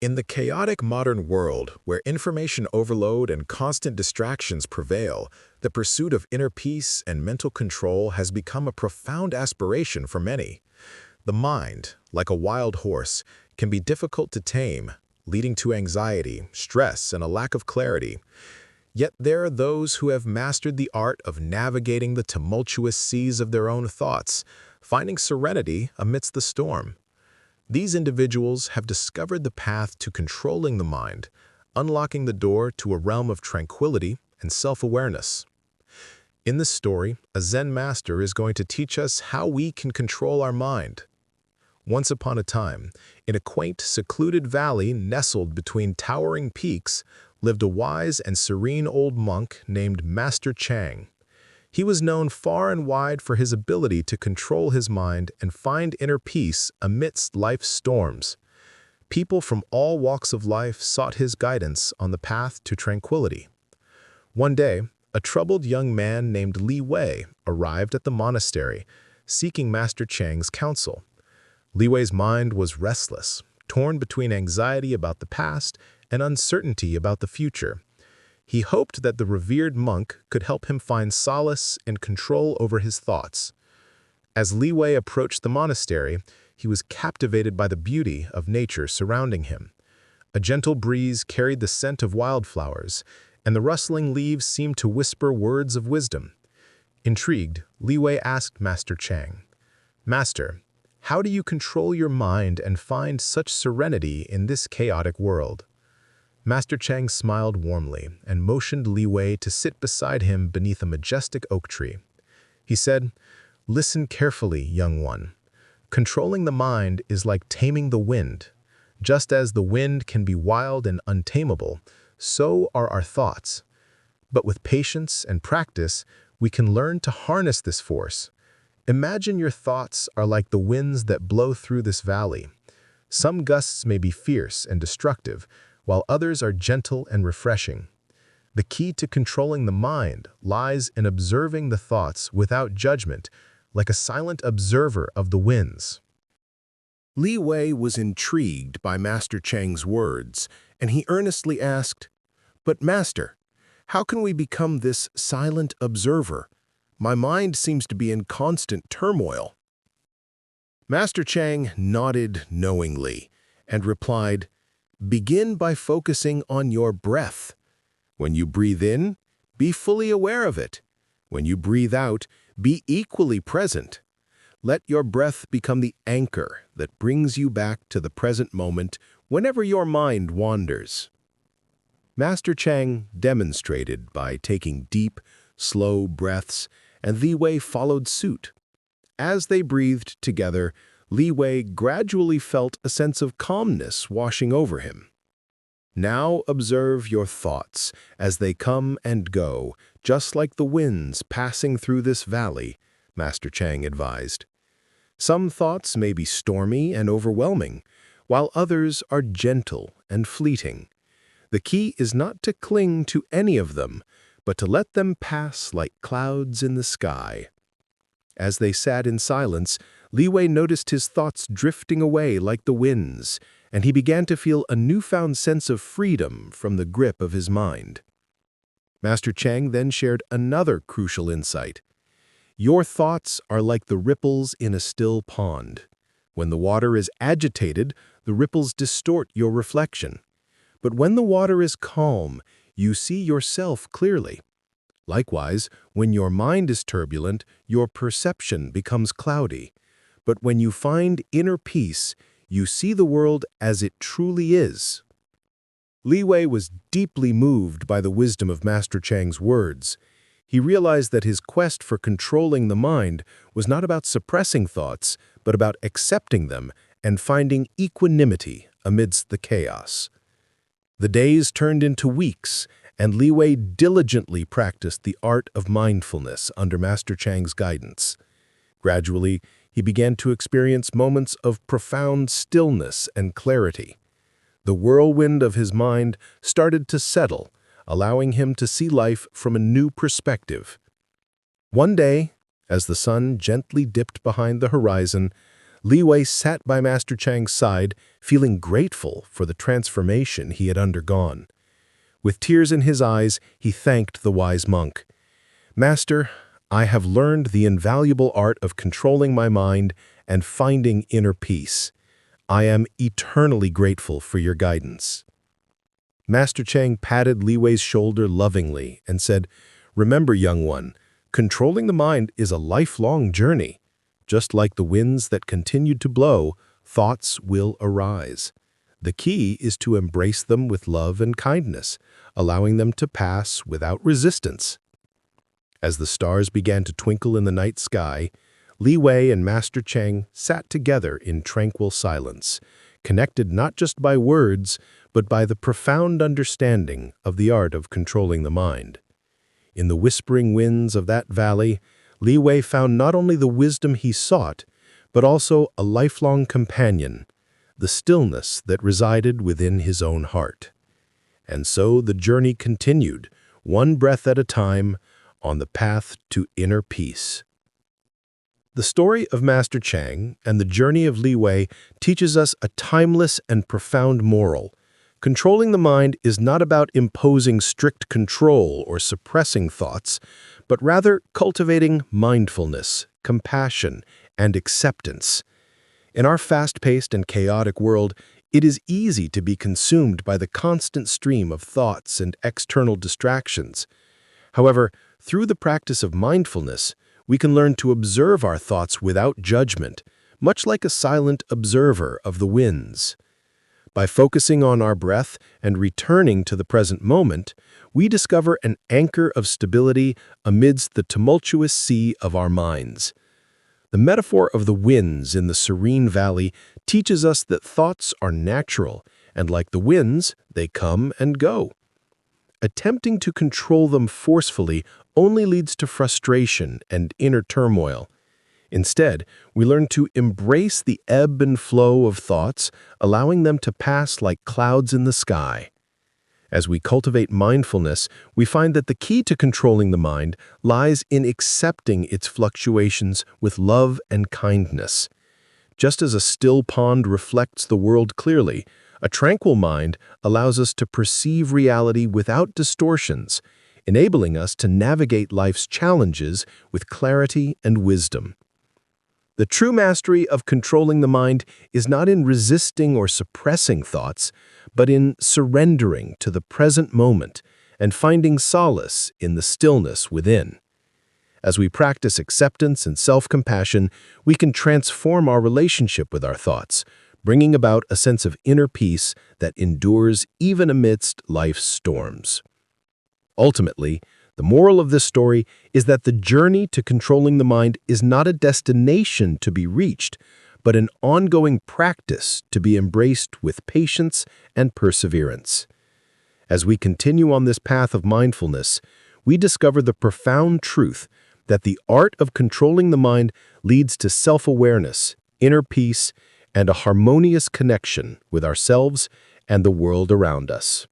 In the chaotic modern world, where information overload and constant distractions prevail, the pursuit of inner peace and mental control has become a profound aspiration for many. The mind, like a wild horse, can be difficult to tame, leading to anxiety, stress, and a lack of clarity. Yet there are those who have mastered the art of navigating the tumultuous seas of their own thoughts, finding serenity amidst the storm. These individuals have discovered the path to controlling the mind, unlocking the door to a realm of tranquility and self-awareness. In this story, a Zen master is going to teach us how we can control our mind. Once upon a time, in a quaint, secluded valley nestled between towering peaks, lived a wise and serene old monk named Master Chang. He was known far and wide for his ability to control his mind and find inner peace amidst life's storms. People from all walks of life sought his guidance on the path to tranquility. One day, a troubled young man named Li Wei arrived at the monastery, seeking Master Chang's counsel. Li Wei's mind was restless, torn between anxiety about the past and uncertainty about the future. He hoped that the revered monk could help him find solace and control over his thoughts. As Li Wei approached the monastery, he was captivated by the beauty of nature surrounding him. A gentle breeze carried the scent of wildflowers, and the rustling leaves seemed to whisper words of wisdom. Intrigued, Li Wei asked Master Chang, "Master, how do you control your mind and find such serenity in this chaotic world?" Master Chang smiled warmly and motioned Li Wei to sit beside him beneath a majestic oak tree. He said, "Listen carefully, young one. Controlling the mind is like taming the wind. Just as the wind can be wild and untamable, so are our thoughts. But with patience and practice, we can learn to harness this force. Imagine your thoughts are like the winds that blow through this valley. Some gusts may be fierce and destructive, while others are gentle and refreshing. The key to controlling the mind lies in observing the thoughts without judgment, like a silent observer of the winds." Li Wei was intrigued by Master Chang's words, and he earnestly asked, "But Master, how can we become this silent observer? My mind seems to be in constant turmoil." Master Chang nodded knowingly and replied, "Begin by focusing on your breath. When you breathe in, be fully aware of it. When you breathe out, be equally present. Let your breath become the anchor that brings you back to the present moment whenever your mind wanders." Master Chang demonstrated by taking deep, slow breaths, and Li Wei followed suit. As they breathed together, Li Wei gradually felt a sense of calmness washing over him. "Now observe your thoughts as they come and go, just like the winds passing through this valley," Master Chang advised. "Some thoughts may be stormy and overwhelming, while others are gentle and fleeting. The key is not to cling to any of them, but to let them pass like clouds in the sky." As they sat in silence, Li Wei noticed his thoughts drifting away like the winds, and he began to feel a newfound sense of freedom from the grip of his mind. Master Chang then shared another crucial insight. "Your thoughts are like the ripples in a still pond. When the water is agitated, the ripples distort your reflection. But when the water is calm, you see yourself clearly. Likewise, when your mind is turbulent, your perception becomes cloudy. But when you find inner peace, you see the world as it truly is." Li Wei was deeply moved by the wisdom of Master Chang's words. He realized that his quest for controlling the mind was not about suppressing thoughts, but about accepting them and finding equanimity amidst the chaos. The days turned into weeks, and Li Wei diligently practiced the art of mindfulness under Master Chang's guidance. Gradually, he began to experience moments of profound stillness and clarity. The whirlwind of his mind started to settle, allowing him to see life from a new perspective. One day, as the sun gently dipped behind the horizon, Li Wei sat by Master Chang's side, feeling grateful for the transformation he had undergone. With tears in his eyes, he thanked the wise monk. "Master, I have learned the invaluable art of controlling my mind and finding inner peace. I am eternally grateful for your guidance." Master Chang patted Li Wei's shoulder lovingly and said, "Remember, young one, controlling the mind is a lifelong journey. Just like the winds that continued to blow, thoughts will arise. The key is to embrace them with love and kindness, allowing them to pass without resistance." As the stars began to twinkle in the night sky, Li Wei and Master Chang sat together in tranquil silence, connected not just by words, but by the profound understanding of the art of controlling the mind. In the whispering winds of that valley, Li Wei found not only the wisdom he sought, but also a lifelong companion, the stillness that resided within his own heart. And so the journey continued, one breath at a time, on the path to inner peace. The story of Master Chang and the journey of Li Wei teaches us a timeless and profound moral. Controlling the mind is not about imposing strict control or suppressing thoughts, but rather cultivating mindfulness, compassion, and acceptance. In our fast-paced and chaotic world, it is easy to be consumed by the constant stream of thoughts and external distractions. However, through the practice of mindfulness, we can learn to observe our thoughts without judgment, much like a silent observer of the winds. By focusing on our breath and returning to the present moment, we discover an anchor of stability amidst the tumultuous sea of our minds. The metaphor of the winds in the serene valley teaches us that thoughts are natural, and like the winds, they come and go. Attempting to control them forcefully only leads to frustration and inner turmoil. Instead, we learn to embrace the ebb and flow of thoughts, allowing them to pass like clouds in the sky. As we cultivate mindfulness, we find that the key to controlling the mind lies in accepting its fluctuations with love and kindness. Just as a still pond reflects the world clearly, a tranquil mind allows us to perceive reality without distortions, enabling us to navigate life's challenges with clarity and wisdom. The true mastery of controlling the mind is not in resisting or suppressing thoughts, but in surrendering to the present moment and finding solace in the stillness within. As we practice acceptance and self-compassion, we can transform our relationship with our thoughts, bringing about a sense of inner peace that endures even amidst life's storms. Ultimately, the moral of this story is that the journey to controlling the mind is not a destination to be reached, but an ongoing practice to be embraced with patience and perseverance. As we continue on this path of mindfulness, we discover the profound truth that the art of controlling the mind leads to self-awareness, inner peace, and a harmonious connection with ourselves and the world around us.